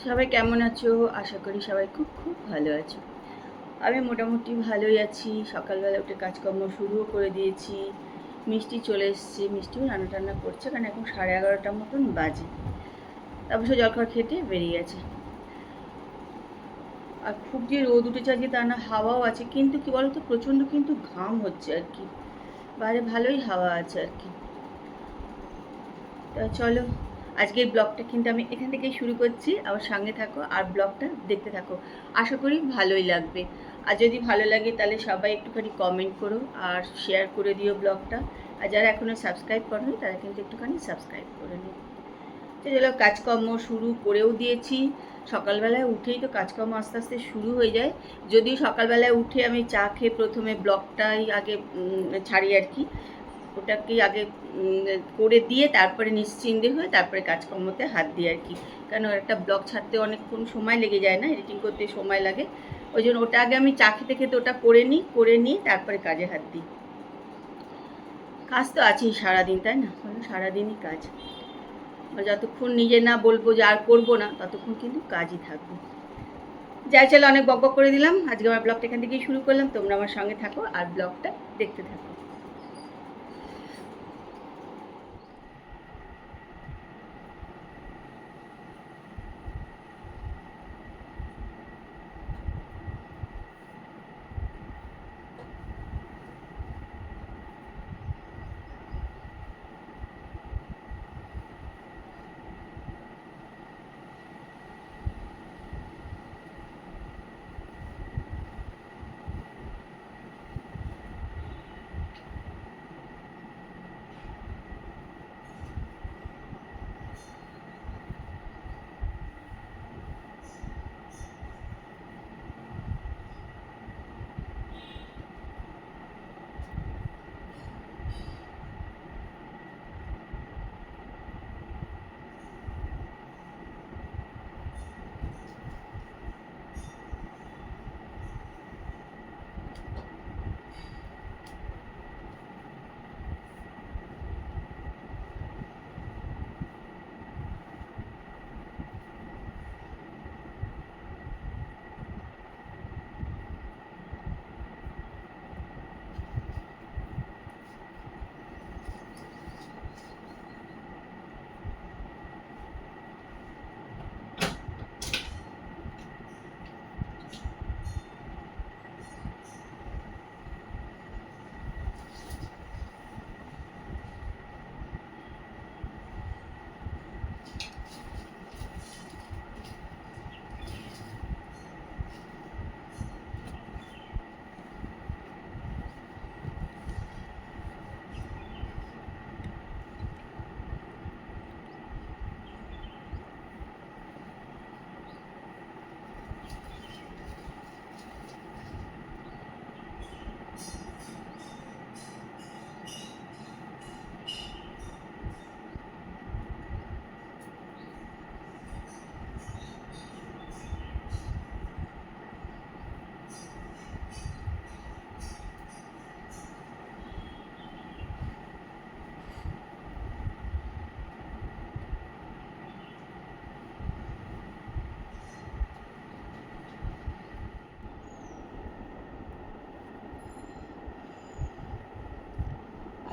সবাই কেমন আছো? আশা করি সবাই খুব খুব ভালো আছো। আমি মোটামুটি ভালোই আছি। সকালবেলা উঠে কাজকর্ম শুরুও করে দিয়েছি। মিষ্টি চলে এসছে, মিষ্টিও রান্না টান্না করছে, কারণ এখন 11:30 মতন বাজে। তারপর সে জলখাবার খেতে বেরিয়ে গেছে। আর খুব যে রোদ উঠেছে আজকে তা না, হাওয়াও আছে, কিন্তু কি বলতো প্রচণ্ড কিন্তু ঘাম হচ্ছে আর কি। বাইরে ভালোই হাওয়া আছে আর কি। তা চলো, আজকের ব্লগটা কিন্তু আমি এখান থেকেই শুরু করছি। আমার সঙ্গে থাকো আর ব্লগটা দেখতে থাকো। আশা করি ভালোই লাগবে। আর যদি ভালো লাগে তাহলে সবাই একটুখানি কমেন্ট করো আর শেয়ার করে দিও ব্লগটা। আর যারা এখনও সাবস্ক্রাইব করোনি তারা কিন্তু একটুখানি সাবস্ক্রাইব করে নিও। তো চলো, কাজকর্ম শুরু করেও দিয়েছি। সকালবেলায় উঠেই তো কাজকর্ম আস্তে আস্তে শুরু হয়ে যায়। যদিও সকালবেলায় উঠে আমি চা খেয়ে প্রথমে ব্লগটাই আগে ছাড়ি আর কি। ওটাকেই আগে করে দিয়ে তারপরে নিশ্চিন্তে হয়ে তারপরে কাজকর্মতে হাত দিই আর কি। কারণ একটা ব্লগ ছাড়তে অনেকক্ষণ সময় লেগে যায় না, এডিটিং করতে সময় লাগে। ওই জন্য ওটা আগে আমি চা খেতে খেতে ওটা করে নিয়ে তারপরে কাজে হাত দিই। কাজ তো আছেই সারাদিন, তাই না? সারাদিনই কাজ। যতক্ষণ নিজে না বলবো যে আর করবো না, ততক্ষণ কিন্তু কাজই থাকবে। যাই চলো, অনেক বকবক করে দিলাম। আজকে আমার ব্লগটা এখান থেকেই শুরু করলাম। তোমরা আমার সঙ্গে থাকো আর ব্লগটা দেখতে থাকো।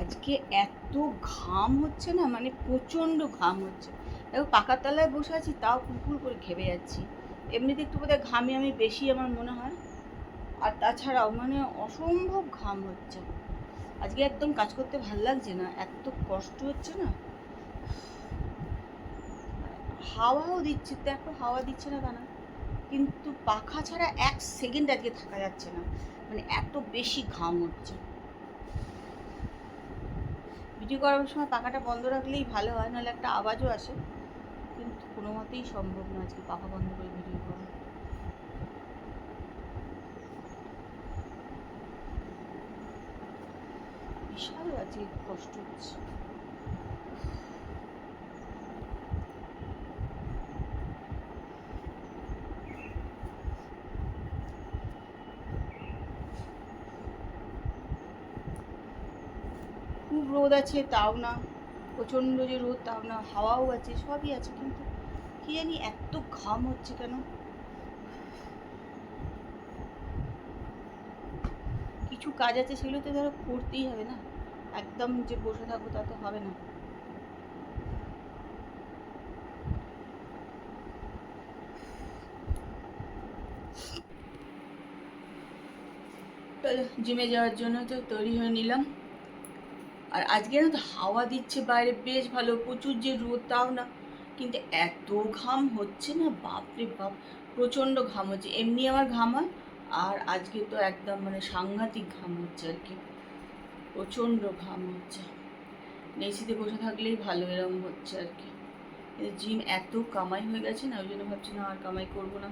আজকে এত ঘাম হচ্ছে না, মানে প্রচণ্ড ঘাম হচ্ছে। দেখো, পাকার তলায় বসে আছি, তাও ফুলফুল করে ঘেমে যাচ্ছি। এমনিতে একটু বোধহয় ঘামে আমি বেশি, আমার মনে হয়। আর তাছাড়াও মানে অসম্ভব ঘাম হচ্ছে। আজকে একদম কাজ করতে ভাল লাগছে না, এত কষ্ট হচ্ছে না। হাওয়াও দিচ্ছে, দেখো হাওয়া দিচ্ছে না তা না, কিন্তু পাখা ছাড়া 1 সেকেন্ড আজকে থাকা যাচ্ছে না, মানে এত বেশি ঘাম হচ্ছে। ভিডিও করার সময় পাখাটা বন্ধ রাখলেই ভালো হয়, নাহলে একটা আওয়াজও আসে। কিন্তু কোনো মতেই সম্ভব না আজকে পাখা বন্ধ করে ভিডিও করা। বিশাল আজকে কষ্ট হচ্ছে। খুব রোদ আছে তাও না, প্রচণ্ড যে রোদ তাও না, হাওয়াও আছে, সবই আছে, কিন্তু কি জানি এত ঘাম হচ্ছে কেন, কিছু কাজ আছে সেগুলো তো ধরো করতেই হবে না, একদম যে বসে থাকবো তা তো হবে না। জিমে যাওয়ার জন্য তো তৈরি হয়ে নিলাম। আর আজকে না তো হাওয়া দিচ্ছে বাইরে, বেশ ভালো, প্রচুর যে রোদ তাও না, কিন্তু এত ঘাম হচ্ছে না, বাপরে বাপ, প্রচণ্ড ঘাম হচ্ছে। এমনি আমার ঘাম হয়, আর আজকে তো একদম মানে সাংঘাতিক ঘাম হচ্ছে আর কি, প্রচণ্ড ঘাম হচ্ছে। এসিতে বসে থাকলেই ভালো, এরকম হচ্ছে আর কি। জিম এত কামাই হয়ে গেছে না, ওই জন্য ভাবছি না আর কামাই করবো না।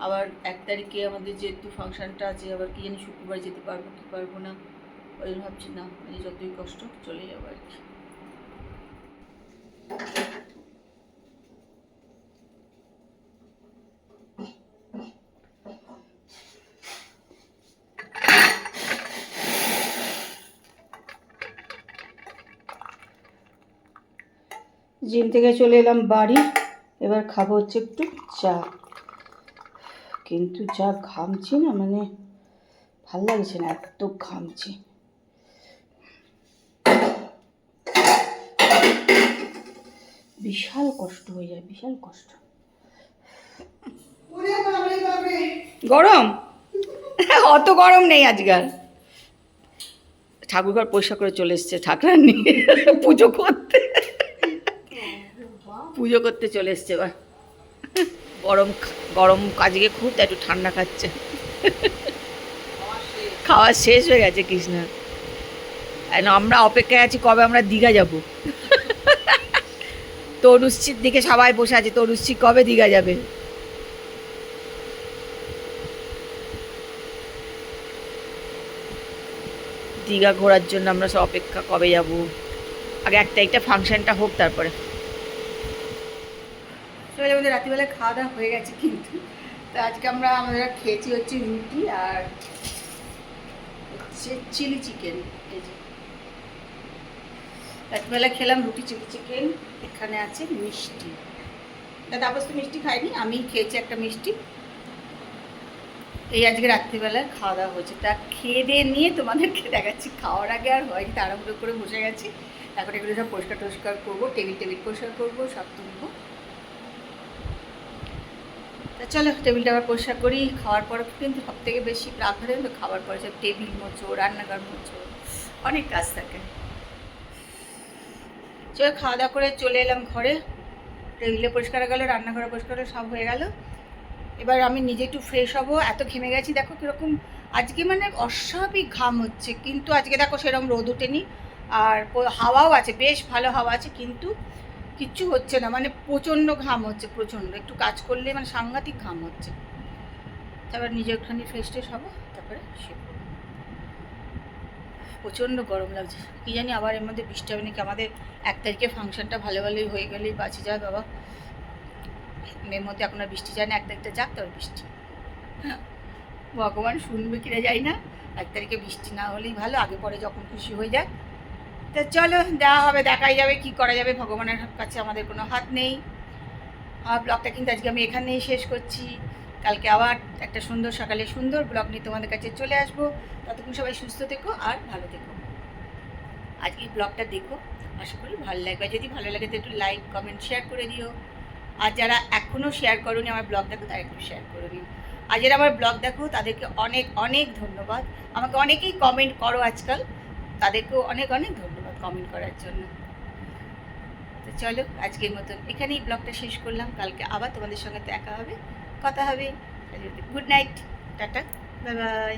আবার 1 তারিখে আমাদের যেহেতু ফাংশনটা আছে, আবার কি জানি শুক্রবার যেতে পারবো কি পারবো না, ওই জন্য ভাবছি না, মানে যতই কষ্ট চলে যাবো আর কি। জিম থেকে চলে এলাম বাড়ি, এবার খাবো হচ্ছে একটু চা। কিন্তু যা ঘামছি না, মানে ভাল লাগছে না, এত ঘামছি। বিশাল কষ্ট হয়ে যায়, বিশাল কষ্ট। গরম? অত গরম নেই আজকাল। ঠাকুরঘর পরিষ্কার করে চলে এসছে ঠাকুরান নিয়ে পুজো করতে, পুজো করতে চলে এসছে এবার। গরম গরম আজকে খুব, একটু ঠান্ডা খাচ্ছে। খাওয়া শেষ হয়ে গেছে কৃষ্ণা, আমরা অপেক্ষায় আছি কবে আমরা দীঘা যাব। তরুশ্চির দিকে সবাই বসে আছে, তরুশ্চি কবে দীঘা যাবে। দীঘা ঘোরার জন্য আমরা সব অপেক্ষা, কবে যাব। আগে একটা ফাংশনটা হোক তারপরে। চলে আমাদের রাত্রিবেলায় খাওয়া দাওয়া হয়ে গেছে, কিন্তু তো আজকে আমাদের খেয়েছি হচ্ছে রুটি আর হচ্ছে চিলি চিকেন। এই যে রাত্রিবেলা খেলাম রুটি চিলি চিকেন, এখানে আছে মিষ্টি। তাপস তো মিষ্টি খাইনি, আমি খেয়েছি একটা মিষ্টি। এই আজকে রাত্রিবেলায় খাওয়া দাওয়া হয়েছে। তা খেয়ে দিয়ে নিয়ে তোমাদেরকে দেখাচ্ছি। খাওয়ার আগে আর হয় তাড়াহুড়ো করে বসে গেছি, তারপরে এগুলো সব পরিষ্কার টরিষ্কার করবো, টেবিল পরিষ্কার করবো, সব তুলবো। তা চলো টেবিলটা আবার পরিষ্কার করি। খাওয়ার পর কিন্তু সব থেকে বেশি রাগ ধরে তো খাওয়ার পরে সব টেবিল মোছো, রান্নাঘর মোছো, অনেক কাজ থাকে। চলো খাওয়া দাওয়া করে চলে এলাম ঘরে। টেবিলে পরিষ্কার হয়ে গেলো, রান্নাঘরে পরিষ্কার হয়ে সব হয়ে গেল। এবার আমি নিজে একটু ফ্রেশ হবো। এত ঘেমে গেছি, দেখো কীরকম আজকে, মানে অস্বাভাবিক ঘাম হচ্ছে। কিন্তু আজকে দেখো সেরকম রোদ ওঠেনি, আর হাওয়াও আছে, বেশ ভালো হাওয়া আছে, কিন্তু কিচ্ছু হচ্ছে না, মানে প্রচণ্ড ঘাম হচ্ছে, প্রচণ্ড। একটু কাজ করলে মানে সাংঘাতিক ঘাম হচ্ছে। তারপর নিজে ওখানে ফ্রেশ ট্রেশ হবো, তারপরে শুয়ে পড়বো। প্রচণ্ড গরম লাগছে, কী জানি আবার এর মধ্যে বৃষ্টি হবে নাকি। আমাদের 1 তারিখে ফাংশনটা ভালো ভালোই হয়ে গেলেই বাঁচি যায় বাবা। মেয়ের মধ্যে এখন আর বৃষ্টি যায় না, 1 তারিখটা যাক তারপর বৃষ্টি। ভগবান শুনবে কিনা যাই না। 1 তারিখে বৃষ্টি না হলেই ভালো, আগে পরে যখন খুশি হয়ে যায়। তা চলো, দেওয়া হবে, দেখাই যাবে, কি করা যাবে। ভগবানের কাছে আমাদের কোনো হাত নেই। আমার ব্লগটা কিন্তু আজকে আমি এখানেই শেষ করছি। কালকে আবার একটা সুন্দর সকালে সুন্দর ব্লগ নিয়ে তোমাদের কাছে চলে আসবো। ততক্ষণ সবাই সুস্থ থেকো আর ভালো থেকো। আজকে এই ব্লগটা দেখো, আশা করি ভালো লাগবে। যদি ভালো লাগে তো একটু লাইক কমেন্ট শেয়ার করে দিও। আর যারা এখনও শেয়ার করোনি আমার ব্লগ দেখো, তারা একটু শেয়ার করে দিও। আর যারা আমার ব্লগ দেখো তাদেরকে অনেক অনেক ধন্যবাদ। আমাকে অনেকেই কমেন্ট করো আজকাল, তাদেরকেও অনেক অনেক ধন্যবাদ কমেন্ট করার জন্য। তো চলো আজকের মতন এখানেই ব্লগটা শেষ করলাম। কালকে আবার তোমাদের সঙ্গে দেখা হবে, কথা হবে। Good night, tata, bye bye.